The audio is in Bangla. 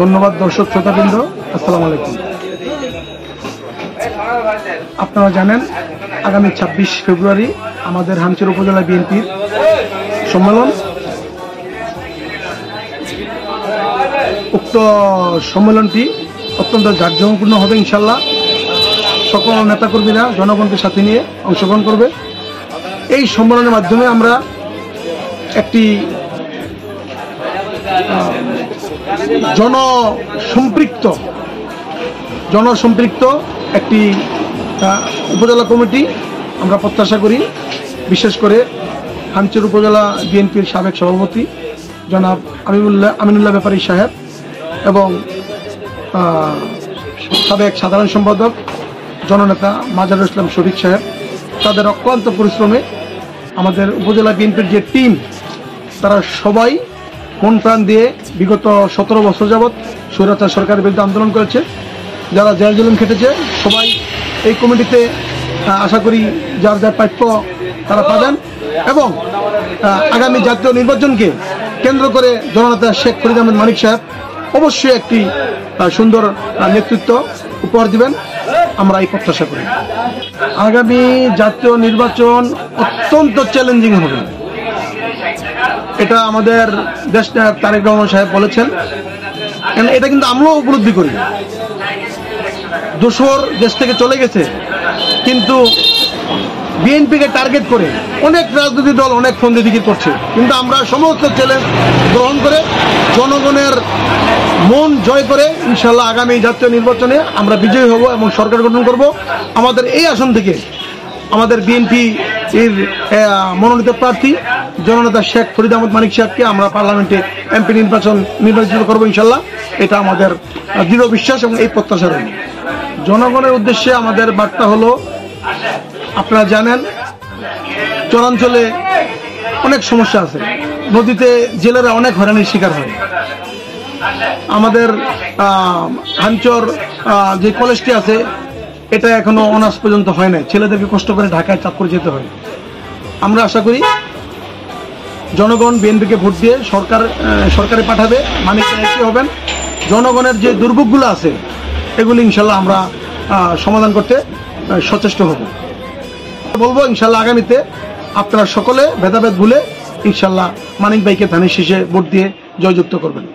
ধন্যবাদ দর্শক শ্রোতাবৃন্দ, আসসালামু আলাইকুম। আপনারা জানেন আগামী 26 ফেব্রুয়ারি আমাদের হামচর উপজেলা বিএনপির সম্মেলন। উক্ত সম্মেলনটি অত্যন্ত জাঁকজমকপূর্ণ হবে ইনশাল্লাহ। সকল নেতাকর্মীরা জনগণকে সাথে নিয়ে অংশগ্রহণ করবে। এই সম্মেলনের মাধ্যমে আমরা একটি জনসম্পৃক্ত একটি উপজেলা কমিটি আমরা প্রত্যাশা করি। বিশেষ করে হামচর উপজেলা বিএনপির সাবেক সভাপতি জনাব আমিনুল্লাহ ব্যাপারী সাহেব এবং সাবেক সাধারণ সম্পাদক জননেতা মাজারুল ইসলাম শফিক সাহেব, তাদের অক্লান্ত পরিশ্রমে আমাদের উপজেলা বিএনপির যে টিম, তারা সবাই মন প্রাণ দিয়ে বিগত 17 বছর যাবৎ স্বৈরাচার সরকারের বিরুদ্ধে আন্দোলন করেছে। যারা জেল জুলুম খেটেছে সবাই এই কমিটিতে আশা করি যার যার প্রাপ্য তারা পাবেন এবং আগামী জাতীয় নির্বাচনকে কেন্দ্র করে জননেতা শেখ ফরিদ আহমেদ মানিক সাহেব অবশ্যই একটি সুন্দর নেতৃত্ব উপহার দিবেন, আমরা এই প্রত্যাশা করি। আগামী জাতীয় নির্বাচন অত্যন্ত চ্যালেঞ্জিং হবে, এটা আমাদের দেশ নায়ক তারেক রহমান সাহেব বলেছেন। এটা কিন্তু আমরাও উপলব্ধি করি। দোসর দেশ থেকে চলে গেছে, কিন্তু বিএনপিকে টার্গেট করে অনেক রাজনৈতিক দল অনেক ফন্দিদিগিরি করছে, কিন্তু আমরা সমস্ত চ্যালেঞ্জ গ্রহণ করে জনগণের মন জয় করে ইনশাল্লাহ আগামী জাতীয় নির্বাচনে আমরা বিজয়ী হব এবং সরকার গঠন করব। আমাদের এই আসন থেকে আমাদের বিএনপি এর মনোনীত প্রার্থী জননেতা শেখ ফরিদ আহমেদ মানিক সাহেবকে আমরা পার্লামেন্টে এমপি নির্বাচিত করবো ইনশাল্লাহ। এটা আমাদের দৃঢ় বিশ্বাস এবং এই প্রত্যাশা রয়েছে। জনগণের উদ্দেশ্যে আমাদের বার্তা হলো, আপনারা জানেন চরাঞ্চলে অনেক সমস্যা আছে, নদীতে জেলেরা অনেক হয়রানির শিকার হয়। আমাদের হামচর যে কলেজটি আছে এটা এখনো অনার্স পর্যন্ত হয় না, ছেলেদেরকে কষ্ট করে ঢাকায় চাপ করে যেতে হয়। আমরা আশা করি জনগণ বিএনপিকে ভোট দিয়ে সরকারে পাঠাবে, মানিক সাহেব হবেন। জনগণের যে দুর্ভোগগুলো আছে এগুলি ইনশাল্লাহ আমরা সমাধান করতে সচেষ্ট হব। বলবো ইনশাল্লাহ আগামীতে আপনারা সকলে ভেদাভেদ ভুলে ইনশাল্লাহ মানিক ভাইকে ধানের শীষে ভোট দিয়ে জয়যুক্ত করবেন।